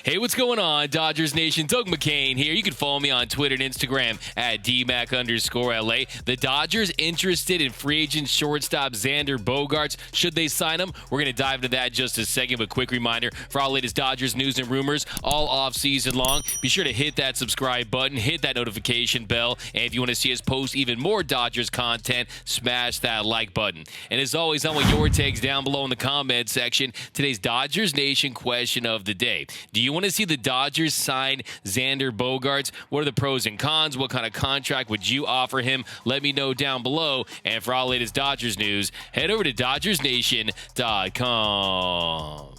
Hey, what's going on, Dodgers Nation? Doug McCain here. You can follow me on Twitter and Instagram at DMac_LA. The Dodgers interested in free agent shortstop Xander Bogaerts. Should they sign him? We're going to dive into that in just a second, but quick reminder for all latest Dodgers news and rumors all off season long. Be sure to hit that subscribe button, hit that notification bell, and if you want to see us post even more Dodgers content, smash that like button. And as always, I want your takes down below in the comment section. Today's Dodgers Nation question of the day. Do you want to see the Dodgers sign Xander Bogaerts? What are the pros and cons? What kind of contract would you offer him? Let me know down below. And for all latest Dodgers news, head over to DodgersNation.com.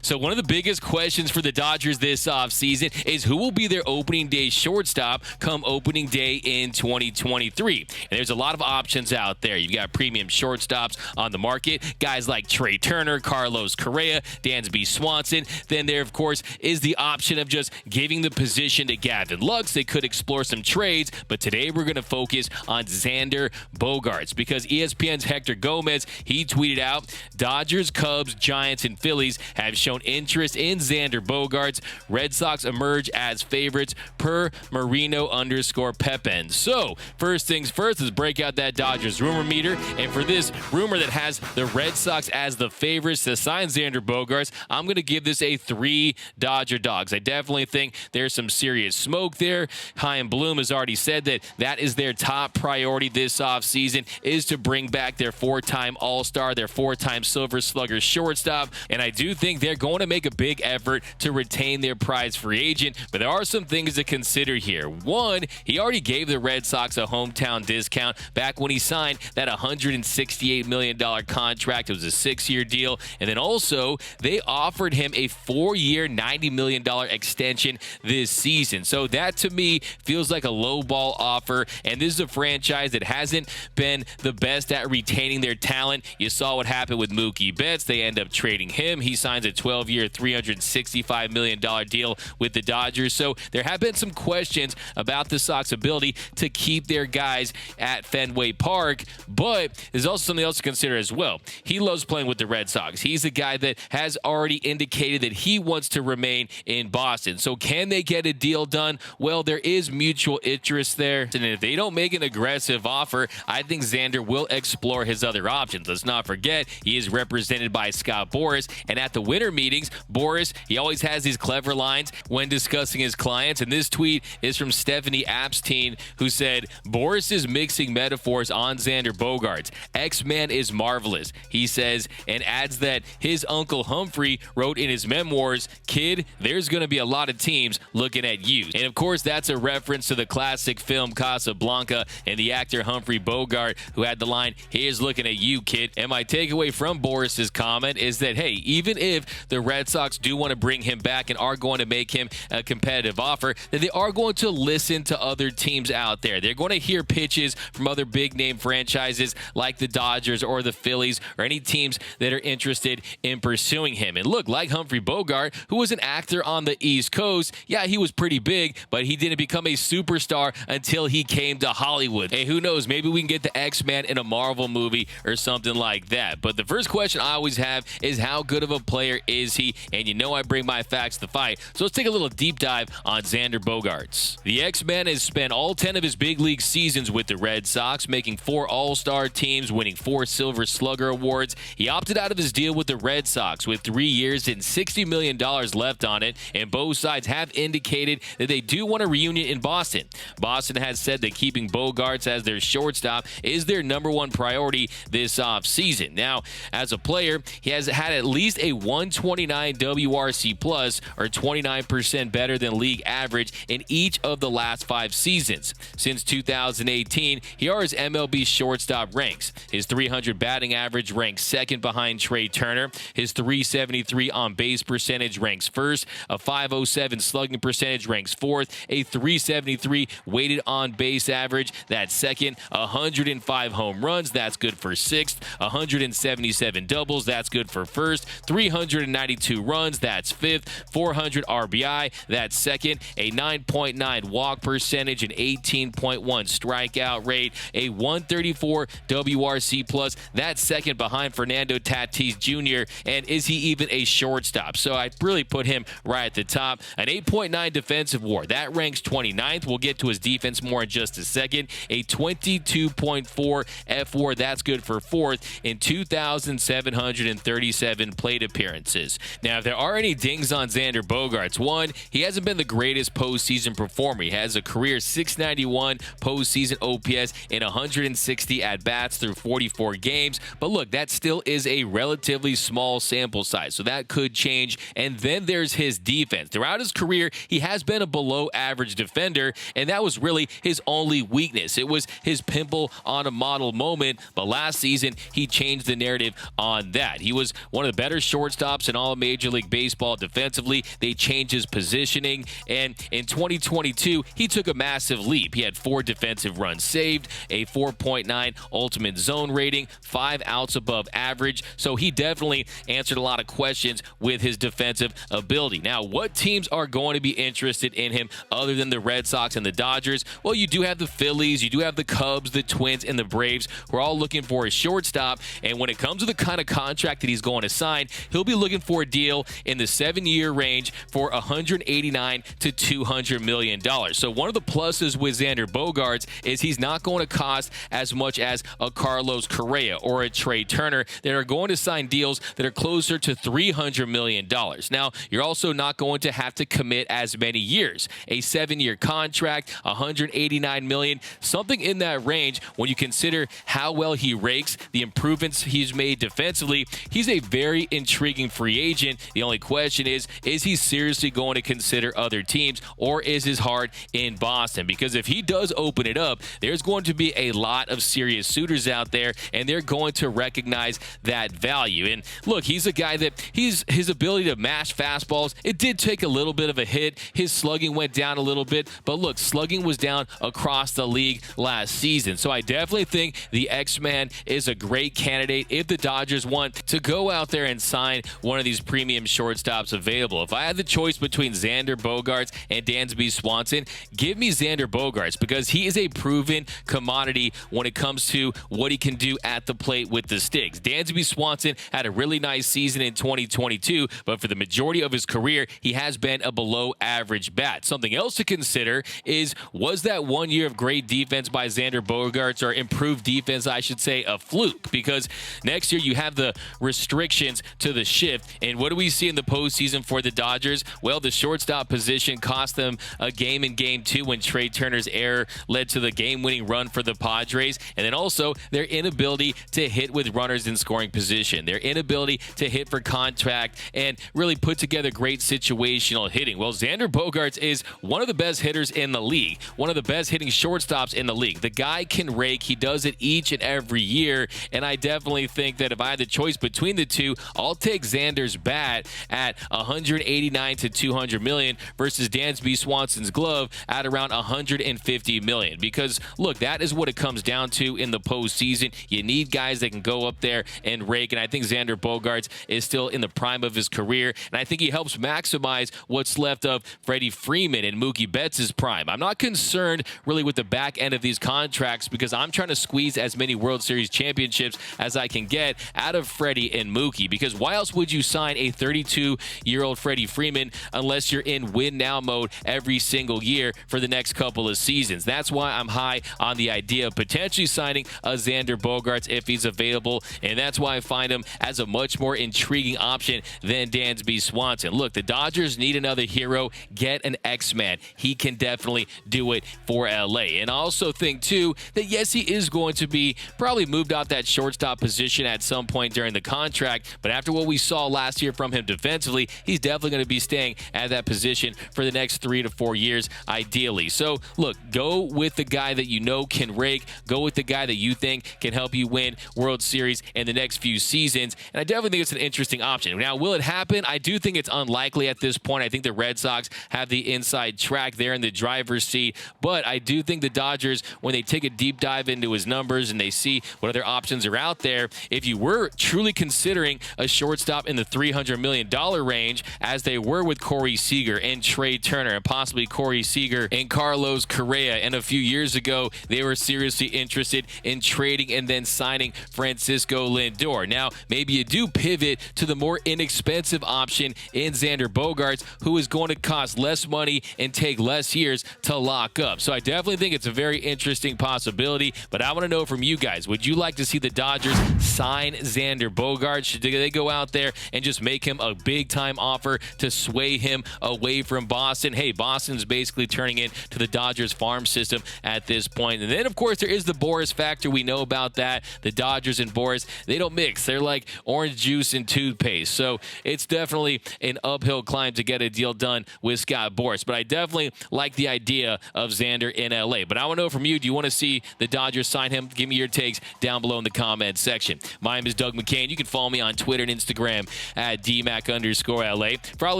So one of the biggest questions for the Dodgers this offseason is who will be their opening day shortstop come opening day in 2023. And there's a lot of options out there. You've got premium shortstops on the market, guys like Trey Turner, Carlos Correa, Dansby Swanson. Then there, of course, is the option of just giving the position to Gavin Lux. They could explore some trades, but today we're going to focus on Xander Bogaerts because ESPN's Hector Gomez, he tweeted out, Dodgers, Cubs, Giants, and Phillies have shown interest in Xander Bogaerts. Red Sox emerge as favorites per Marino_Pepen. So, first things first, let's break out that Dodgers rumor meter. And for this rumor that has the Red Sox as the favorites to sign Xander Bogaerts, I'm going to give this a 3 Dodger dogs. I definitely think there's some serious smoke there. Chaim Bloom has already said that that is their top priority this offseason is to bring back their 4-time All-Star, their 4-time Silver Slugger shortstop. And I do think they're going to make a big effort to retain their prize free agent, but there are some things to consider here. One, he already gave the Red Sox a hometown discount back when he signed that $168 million contract. It was a 6-year deal, and then also they offered him a 4-year, $90 million extension this season. So that to me feels like a lowball offer, and this is a franchise that hasn't been the best at retaining their talent. You saw what happened with Mookie Betts. They end up trading him. He signs a 12-year, $365 million deal with the Dodgers. So there have been some questions about the Sox ability to keep their guys at Fenway Park, but there's also something else to consider as well. He loves playing with the Red Sox. He's a guy that has already indicated that he wants to remain in Boston. So can they get a deal done? Well, there is mutual interest there. And if they don't make an aggressive offer, I think Xander will explore his other options. Let's not forget, he is represented by Scott Boras, and at the winter meetings, Boras, he always has these clever lines when discussing his clients, and this tweet is from Stephanie Apstein, who said, Boras is mixing metaphors on Xander Bogaerts. X-Man is marvelous, he says, and adds that his uncle Humphrey wrote in his memoirs, kid, there's going to be a lot of teams looking at you. And of course, that's a reference to the classic film Casablanca and the actor Humphrey Bogart, who had the line, here's looking at you, kid. And my takeaway from Boris's comment is that, hey, even if the Red Sox do want to bring him back and are going to make him a competitive offer, that they are going to listen to other teams out there. They're going to hear pitches from other big-name franchises like the Dodgers or the Phillies or any teams that are interested in pursuing him. And look, like Humphrey Bogart, who was an actor on the East Coast, yeah, he was pretty big, but he didn't become a superstar until he came to Hollywood. Hey, who knows? Maybe we can get the X-Man in a Marvel movie or something like that. But the first question I always have is how good of a player is he? And you know I bring my facts to fight. So let's take a little deep dive on Xander Bogaerts. The X-Man has spent all 10 of his big league seasons with the Red Sox, making 4 All-Star teams, winning 4 Silver Slugger awards. He opted out of his deal with the Red Sox with 3 years and $60 million left on it, and both sides have indicated that they do want a reunion in Boston. Boston has said that keeping Bogaerts as their shortstop is their #1 priority this offseason. Now, as a player, he has had at least a 129 WRC plus, or 29% better than league average in each of the last 5 seasons. Since 2018, here are his MLB shortstop ranks. His 300 batting average ranks second behind Trey Turner. His 373 on base percentage ranks first. A 507 slugging percentage ranks fourth. A 373 weighted on base average, that's second. 105 home runs, that's good for sixth. 177 doubles, that's good for first. 309 492 runs, that's fifth. 400 RBI, that's second. A 9.9 walk percentage, an 18.1 strikeout rate, a 134 WRC plus, that's second behind Fernando Tatis Jr. And is he even a shortstop? So I really put him right at the top. An 8.9 defensive WAR, that ranks 29th. We'll get to his defense more in just a second. A 22.4 FWAR, that's good for fourth in 2,737 plate appearances. Now, if there are any dings on Xander Bogaerts, one, he hasn't been the greatest postseason performer. He has a career 691 postseason OPS in 160 at-bats through 44 games. But look, that still is a relatively small sample size, so that could change. And then there's his defense. Throughout his career, he has been a below-average defender, and that was really his only weakness. It was his pimple on a model moment, but last season, he changed the narrative on that. He was one of the better shortstops in all of Major League Baseball defensively. They changed his positioning, and in 2022, he took a massive leap. He had 4 defensive runs saved, a 4.9 ultimate zone rating, 5 outs above average, so he definitely answered a lot of questions with his defensive ability. Now, what teams are going to be interested in him other than the Red Sox and the Dodgers? Well, you do have the Phillies, you do have the Cubs, the Twins, and the Braves, who are all looking for a shortstop, and when it comes to the kind of contract that he's going to sign, he'll be looking for a deal in the 7-year range for $189 to $200 million. So one of the pluses with Xander Bogaerts is he's not going to cost as much as a Carlos Correa or a Trey Turner that are going to sign deals that are closer to $300 million. Now, you're also not going to have to commit as many years. A 7-year contract, $189 million, something in that range when you consider how well he rakes, the improvements he's made defensively. He's a very intriguing free agent. The only question is he seriously going to consider other teams, or is his heart in Boston? Because if he does open it up, there's going to be a lot of serious suitors out there, and they're going to recognize that value. And look, he's a guy that his ability to mash fastballs, it did take a little bit of a hit. His slugging went down a little bit, but look, slugging was down across the league last season. So I definitely think the X-Man is a great candidate if the Dodgers want to go out there and sign one of these premium shortstops available. If I had the choice between Xander Bogaerts and Dansby Swanson, give me Xander Bogaerts, because he is a proven commodity when it comes to what he can do at the plate with the sticks. Dansby Swanson had a really nice season in 2022, but for the majority of his career, he has been a below-average bat. Something else to consider is, was that 1 year of great defense by Xander Bogaerts, or improved defense, I should say, a fluke? Because next year you have the restrictions to the shift, and what do we see in the postseason for the Dodgers? Well, the shortstop position cost them a game in Game 2 when Trey Turner's error led to the game-winning run for the Padres, and then also their inability to hit with runners in scoring position, their inability to hit for contact and really put together great situational hitting. Well, Xander Bogaerts is one of the best hitters in the league, one of the best hitting shortstops in the league. The guy can rake. He does it each and every year, and I definitely think that if I had the choice between the two, I'll take Xander's bat at $189 to $200 million versus Dansby Swanson's glove at around $150 million. Because, look, that is what it comes down to in the postseason. You need guys that can go up there and rake, and I think Xander Bogaerts is still in the prime of his career, and I think he helps maximize what's left of Freddie Freeman and Mookie Betts' prime. I'm not concerned really with the back end of these contracts, because I'm trying to squeeze as many World Series championships as I can get out of Freddie and Mookie, because why else would you sign a 32-year-old Freddie Freeman unless you're in win-now mode every single year for the next couple of seasons? That's why I'm high on the idea of potentially signing a Xander Bogaerts if he's available, and that's why I find him as a much more intriguing option than Dansby Swanson. Look, the Dodgers need another hero. Get an X-Man. He can definitely do it for LA. And I also think, too, that yes, he is going to be probably moved off that shortstop position at some point during the contract, but after what we saw last year from him defensively, he's definitely going to be staying at that position for the next 3 to 4 years, ideally. So, look, go with the guy that you know can rake. Go with the guy that you think can help you win World Series in the next few seasons, and I definitely think it's an interesting option. Now, will it happen? I do think it's unlikely at this point. I think the Red Sox have the inside track there in the driver's seat, but I do think the Dodgers, when they take a deep dive into his numbers and they see what other options are out there, if you were truly considering a shortstop in the the $300 million range as they were with Corey Seager and Trey Turner and possibly Corey Seager and Carlos Correa. And a few years ago, they were seriously interested in trading and then signing Francisco Lindor. Now, maybe you do pivot to the more inexpensive option in Xander Bogaerts, who is going to cost less money and take less years to lock up. So I definitely think it's a very interesting possibility, but I want to know from you guys, would you like to see the Dodgers sign Xander Bogaerts? Should they go out there and just make him a big-time offer to sway him away from Boston? Hey, Boston's basically turning into the Dodgers farm system at this point. And then, of course, there is the Boras factor. We know about that. The Dodgers and Boras, they don't mix. They're like orange juice and toothpaste. So it's definitely an uphill climb to get a deal done with Scott Boras. But I definitely like the idea of Xander in LA. But I want to know from you, do you want to see the Dodgers sign him? Give me your takes down below in the comments section. My name is Doug McCain. You can follow me on Twitter and Instagram at DMac_LA. For all the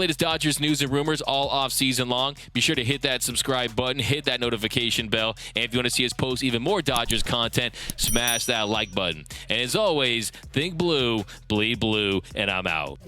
latest Dodgers news and rumors all off season long, be sure to hit that subscribe button, hit that notification bell, and if you want to see us post even more Dodgers content, smash that like button. And as always, think blue, bleed blue, and I'm out.